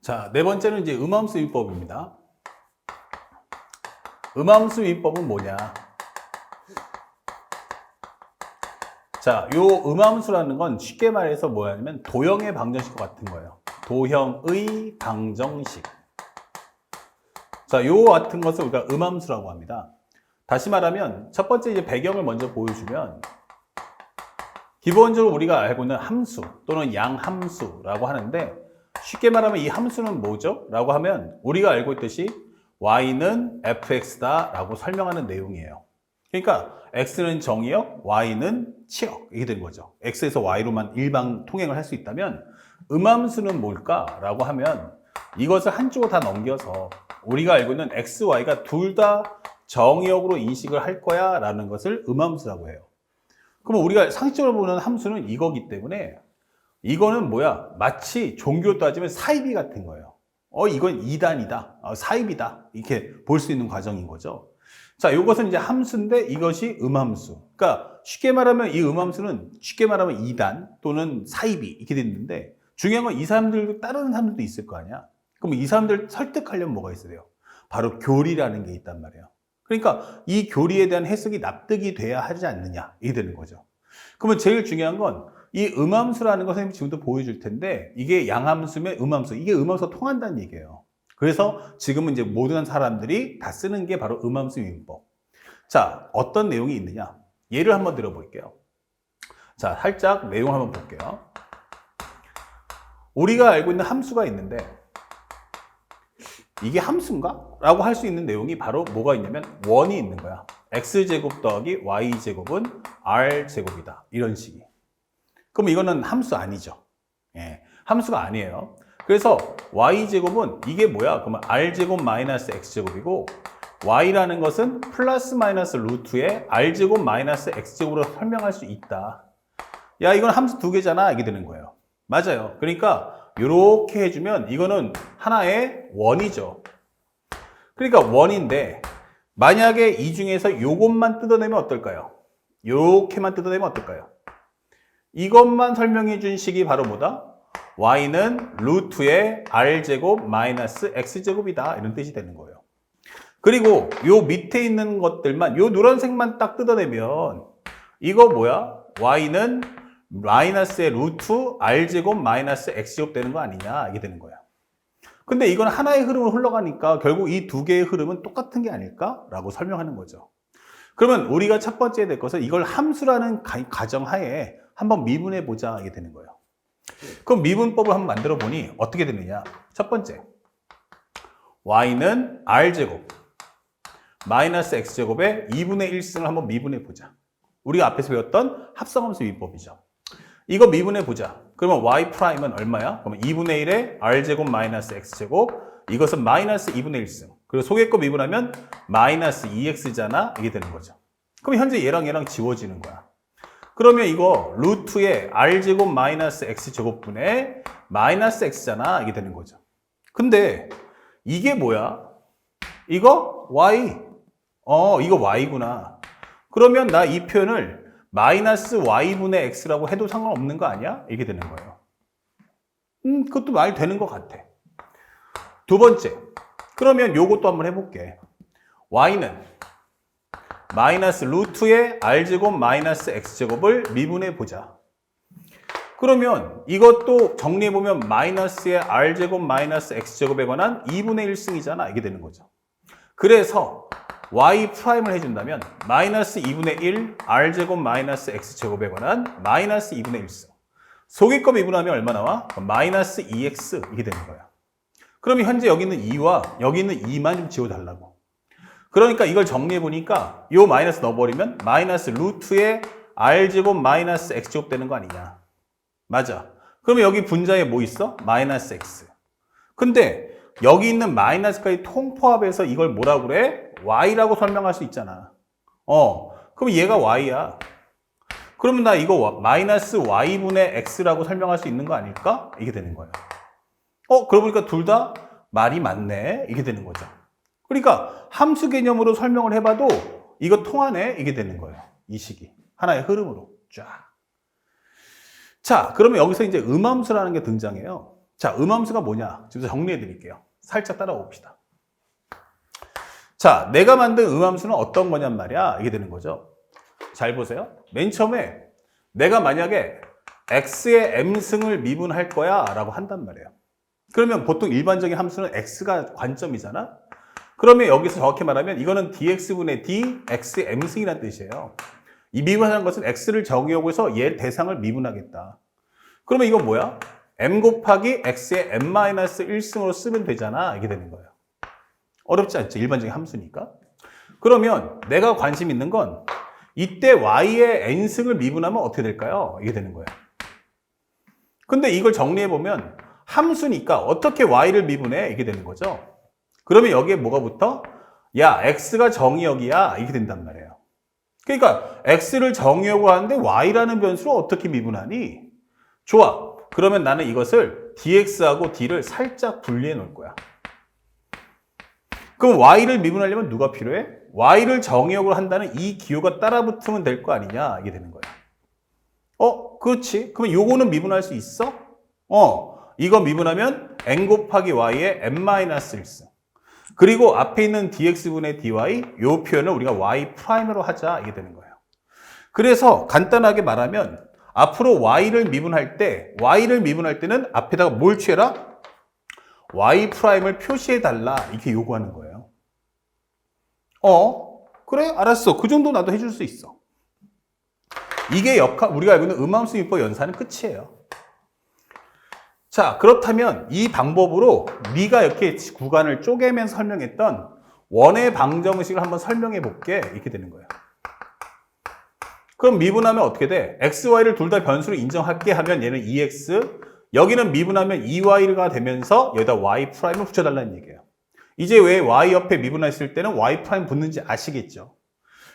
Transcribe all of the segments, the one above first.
자, 네 번째는 이제 음함수 위법입니다. 음함수 위법은 뭐냐? 자, 요 음함수라는 건 쉽게 말해서 뭐냐면 도형의 방정식 같은 거예요. 도형의 방정식. 자, 요 같은 것을 우리가 음함수라고 합니다. 다시 말하면 첫 번째 이제 배경을 먼저 보여주면 기본적으로 우리가 알고 있는 함수 또는 양함수라고 하는데 쉽게 말하면 이 함수는 뭐죠? 라고 하면 우리가 알고 있듯이 y는 fx다 라고 설명하는 내용이에요. 그러니까 x는 정의역, y는 치역 이게 되는 거죠. x에서 y로만 일방 통행을 할 수 있다면 음함수는 뭘까? 라고 하면 이것을 한쪽으로 다 넘겨서 우리가 알고 있는 x, y가 둘 다 정의역으로 인식을 할 거야 라는 것을 음함수라고 해요. 그러면 우리가 상식적으로 보는 함수는 이거기 때문에 이거는 뭐야? 마치 종교로 따지면 사이비 같은 거예요. 이건 2단이다. 사이비다. 이렇게 볼 수 있는 과정인 거죠. 자, 이것은 이제 함수인데 이것이 음함수. 그러니까 쉽게 말하면 이 음함수는 쉽게 말하면 2단 또는 사이비 이렇게 됐는데 중요한 건 이 사람들도 따르는 사람들도 있을 거 아니야. 그럼 이 사람들 설득하려면 뭐가 있어야 돼요? 바로 교리라는 게 있단 말이에요. 그러니까 이 교리에 대한 해석이 납득이 돼야 하지 않느냐 이게 되는 거죠. 그러면 제일 중요한 건 이 음함수라는 거 선생님이 지금도 보여줄 텐데 이게 양함수면 음함수, 이게 음함수가 통한다는 얘기예요. 그래서 지금은 이제 모든 사람들이 다 쓰는 게 바로 음함수 위법. 자, 어떤 내용이 있느냐? 예를 한번 들어볼게요. 자, 살짝 내용 한번 볼게요. 우리가 알고 있는 함수가 있는데 이게 함수인가? 라고 할 수 있는 내용이 바로 뭐가 있냐면 원이 있는 거야. x제곱 더하기 y제곱은 r제곱이다. 이런 식이. 그럼 이거는 함수 아니죠. 예, 함수가 아니에요. 그래서 y제곱은 이게 뭐야? 그러면 r제곱 마이너스 x제곱이고 y라는 것은 플러스 마이너스 루트의 r제곱 마이너스 x제곱으로 설명할 수 있다. 야, 이건 함수 두 개잖아. 이게 되는 거예요. 맞아요. 그러니까 이렇게 해주면 이거는 하나의 원이죠. 그러니까 원인데 만약에 이 중에서 요것만 뜯어내면 어떨까요? 요렇게만 뜯어내면 어떨까요? 이것만 설명해 준 식이 바로 뭐다? y는 루트의 r제곱 마이너스 x제곱이다. 이런 뜻이 되는 거예요. 그리고 요 밑에 있는 것들만, 요 노란색만 딱 뜯어내면 이거 뭐야? y는 마이너스의 루트 r제곱 마이너스 x제곱 되는 거 아니냐? 이게 되는 거야. 근데 이건 하나의 흐름으로 흘러가니까 결국 이 두 개의 흐름은 똑같은 게 아닐까? 라고 설명하는 거죠. 그러면 우리가 첫 번째 될 것은 이걸 함수라는 가정하에 한번 미분해 보자 이게 되는 거예요. 그럼 미분법을 한번 만들어 보니 어떻게 되느냐? 첫 번째, y는 r제곱 마이너스 x제곱의 2분의 1승을 한번 미분해 보자. 우리가 앞에서 배웠던 합성함수 위법이죠. 이거 미분해 보자. 그러면 y'은 얼마야? 그러면 2분의 1의 r제곱 마이너스 x제곱, 이것은 마이너스 2분의 1승. 그리고 속에 거 미분하면 마이너스 2x잖아. 이게 되는 거죠. 그럼 현재 얘랑 얘랑 지워지는 거야. 그러면 이거 루트의 r제곱 마이너스 x제곱분의 마이너스 x잖아. 이게 되는 거죠. 근데 이게 뭐야? 이거 y. 이거 y구나. 그러면 나 이 표현을 마이너스 y분의 x라고 해도 상관없는 거 아니야? 이게 되는 거예요. 그것도 말 되는 것 같아. 두 번째, 그러면 요것도 한번 해볼게. y는 마이너스 루트의 r제곱 마이너스 x제곱을 미분해 보자. 그러면 이것도 정리해보면 마이너스의 r제곱 마이너스 x제곱에 관한 2분의 1승이잖아. 이게 되는 거죠. 그래서 y'을 해준다면 마이너스 2분의 1 r제곱 마이너스 x제곱에 관한 마이너스 2분의 1승. 속의 거 미분하면 얼마 나와? 마이너스 2x 이게 되는 거야. 그러면 현재 여기 있는 2와 여기 있는 2만 좀 지워달라고. 그러니까 이걸 정리해보니까 요 마이너스 넣어버리면 마이너스 루트의 r제곱 마이너스 x제곱 되는 거 아니냐. 맞아. 그러면 여기 분자에 뭐 있어? 마이너스 x. 근데 여기 있는 마이너스까지 통포합해서 이걸 뭐라고 그래? y라고 설명할 수 있잖아. 그럼 얘가 y야. 그러면 나 이거 마이너스 y분의 x라고 설명할 수 있는 거 아닐까? 이게 되는 거예요. 그러고 보니까 둘 다 말이 맞네. 이게 되는 거죠. 그러니까 함수 개념으로 설명을 해봐도 이거 통하네. 이게 되는 거예요. 이 식이. 하나의 흐름으로 쫙. 자, 그러면 여기서 이제 음함수라는 게 등장해요. 자, 음함수가 뭐냐? 지금 정리해 드릴게요. 살짝 따라와 봅시다. 자, 내가 만든 음함수는 어떤 거냔 말이야. 이게 되는 거죠. 잘 보세요. 맨 처음에 내가 만약에 x의 m승을 미분할 거야 라고 한단 말이에요. 그러면 보통 일반적인 함수는 x가 관점이잖아. 그러면 여기서 정확히 말하면 이거는 dx분의 d, x의 m승이라는 뜻이에요. 이 미분하는 것은 x를 정의하고 해서 얘 대상을 미분하겠다. 그러면 이건 뭐야? m 곱하기 x의 m-1승으로 쓰면 되잖아. 이게 되는 거예요. 어렵지 않죠? 일반적인 함수니까. 그러면 내가 관심 있는 건 이때 y의 n승을 미분하면 어떻게 될까요? 이게 되는 거예요. 근데 이걸 정리해보면 함수니까 어떻게 y를 미분해? 이게 되는 거죠. 그러면 여기에 뭐가 붙어? 야, x가 정의역이야. 이게 된단 말이에요. 그러니까 x를 정의역으로 하는데 y라는 변수를 어떻게 미분하니? 좋아. 그러면 나는 이것을 dx하고 d를 살짝 분리해 놓을 거야. 그럼 y를 미분하려면 누가 필요해? y를 정의역으로 한다는 이 기호가 따라 붙으면 될 거 아니냐? 이게 되는 거야. 그렇지. 그러면 요거는 미분할 수 있어? 이거 미분하면 n 곱하기 y의 n-1승. 그리고 앞에 있는 dx분의 dy, 요 표현을 우리가 y''으로 하자. 이게 되는 거예요. 그래서 간단하게 말하면 앞으로 y를 미분할 때는 앞에다가 뭘 취해라? y''을 표시해달라. 이렇게 요구하는 거예요. 그래? 알았어. 그 정도 나도 해줄 수 있어. 이게 우리가 알고 있는 음함수 미분법 연산은 끝이에요. 자, 그렇다면 이 방법으로 네가 이렇게 구간을 쪼개면서 설명했던 원의 방정식을 한번 설명해 볼게. 이렇게 되는 거예요. 그럼 미분하면 어떻게 돼? x, y를 둘 다 변수로 인정할게 하면 얘는 2x, 여기는 미분하면 2y가 되면서 여기다 y''을 붙여달라는 얘기예요. 이제 왜 y 옆에 미분했을 때는 y' 붙는지 아시겠죠?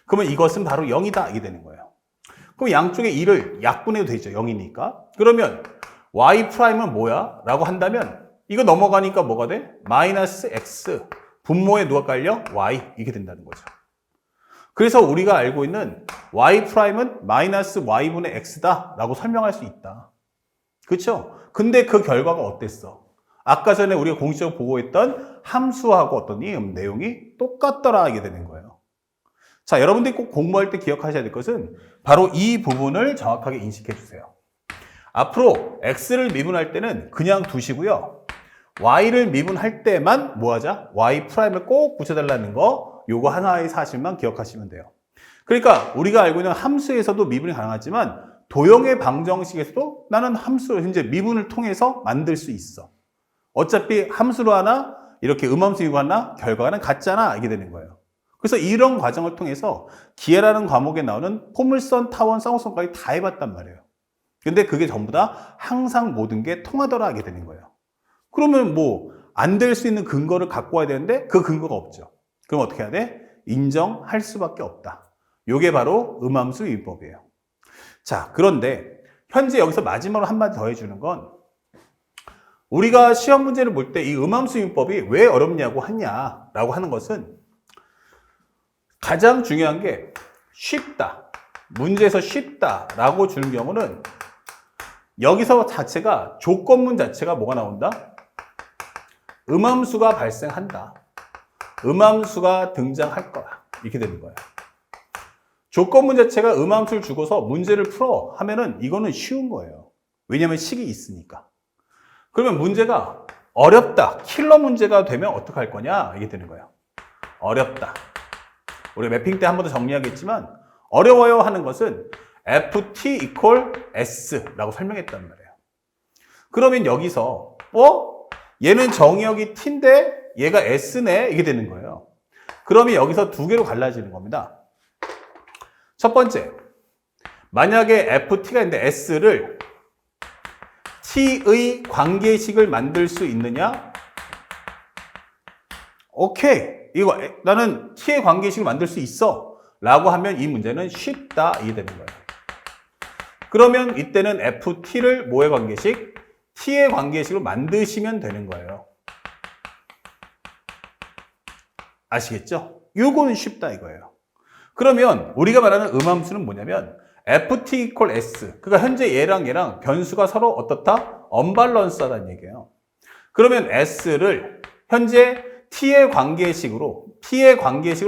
그러면 이것은 바로 0이다. 이게 되는 거예요. 그럼 양쪽에 2를 약분해도 되죠. 0이니까. 그러면 y''은 뭐야? 라고 한다면 이거 넘어가니까 뭐가 돼? 마이너스 x. 분모에 누가 깔려? y. 이게 된다는 거죠. 그래서 우리가 알고 있는 y''은 마이너스 y분의 x다 라고 설명할 수 있다. 그렇죠? 근데 그 결과가 어땠어? 아까 전에 우리가 공식적으로 보고했던 함수하고 어떤 내용이 똑같더라. 이게 되는 거예요. 자, 여러분들이 꼭 공부할 때 기억하셔야 될 것은 바로 이 부분을 정확하게 인식해 주세요. 앞으로 x를 미분할 때는 그냥 두시고요. y를 미분할 때만 뭐 하자? y''을 꼭 붙여달라는 거, 요거 하나의 사실만 기억하시면 돼요. 그러니까 우리가 알고 있는 함수에서도 미분이 가능하지만 도형의 방정식에서도 나는 함수를 현재 미분을 통해서 만들 수 있어. 어차피 함수로 하나, 이렇게 음함수이고 하나, 결과는 같잖아. 이게 되는 거예요. 그래서 이런 과정을 통해서 기하라는 과목에 나오는 포물선, 타원, 쌍곡선까지 다 해봤단 말이에요. 근데 그게 전부 다 항상 모든 게 통하더라 하게 되는 거예요. 그러면 뭐 안 될 수 있는 근거를 갖고 와야 되는데 그 근거가 없죠. 그럼 어떻게 해야 돼? 인정할 수밖에 없다. 이게 바로 음함수 미분법이에요. 자, 그런데 현재 여기서 마지막으로 한마디 더 해주는 건 우리가 시험 문제를 볼 때 이 음함수 미분법이 왜 어렵냐고 하냐라고 하는 것은 가장 중요한 게 쉽다. 문제에서 쉽다라고 주는 경우는 여기서 자체가 조건문 자체가 뭐가 나온다? 음함수가 발생한다. 음함수가 등장할 거야. 이렇게 되는 거야. 조건문 자체가 음함수를 주고서 문제를 풀어 하면은 이거는 쉬운 거예요. 왜냐하면 식이 있으니까. 그러면 문제가 어렵다. 킬러 문제가 되면 어떡할 거냐? 이게 되는 거예요. 어렵다. 우리 매핑 때 한 번 더 정리하겠지만 어려워요 하는 것은 ft equal s라고 설명했단 말이에요. 그러면 여기서 얘는 정의역이 t인데 얘가 s네 이게 되는 거예요. 그러면 여기서 두 개로 갈라지는 겁니다. 첫 번째, 만약에 ft가 있는데 s를 t의 관계식을 만들 수 있느냐? 오케이. 이거 나는 t의 관계식을 만들 수 있어 라고 하면 이 문제는 쉽다 이게 되는 거예요. 그러면 이때는 ft를 뭐의 관계식? t의 관계식으로 만드시면 되는 거예요. 아시겠죠? 요거는 쉽다 이거예요. 그러면 우리가 말하는 음함수는 뭐냐면 ft equal s. 그러니까 현재 얘랑 얘랑 변수가 서로 어떻다? 언밸런스하다는 얘기예요. 그러면 S를 현재 T의 관계식으로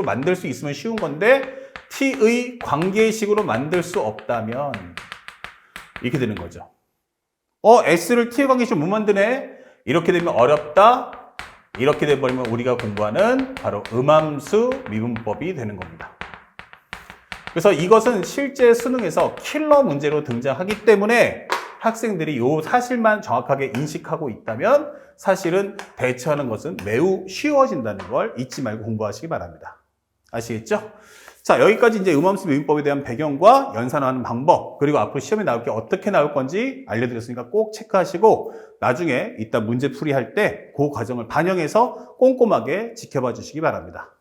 만들 수 있으면 쉬운 건데 T의 관계식으로 만들 수 없다면 이렇게 되는 거죠. S를 T의 관계식으로 못 만드네? 이렇게 되면 어렵다. 이렇게 돼버리면 우리가 공부하는 바로 음함수 미분법이 되는 겁니다. 그래서 이것은 실제 수능에서 킬러 문제로 등장하기 때문에 학생들이 이 사실만 정확하게 인식하고 있다면 사실은 대처하는 것은 매우 쉬워진다는 걸 잊지 말고 공부하시기 바랍니다. 아시겠죠? 자, 여기까지 이제 음함수 미분법에 대한 배경과 연산하는 방법, 그리고 앞으로 시험에 나올 게 어떻게 나올 건지 알려드렸으니까 꼭 체크하시고 나중에 이따 문제 풀이할 때 그 과정을 반영해서 꼼꼼하게 지켜봐 주시기 바랍니다.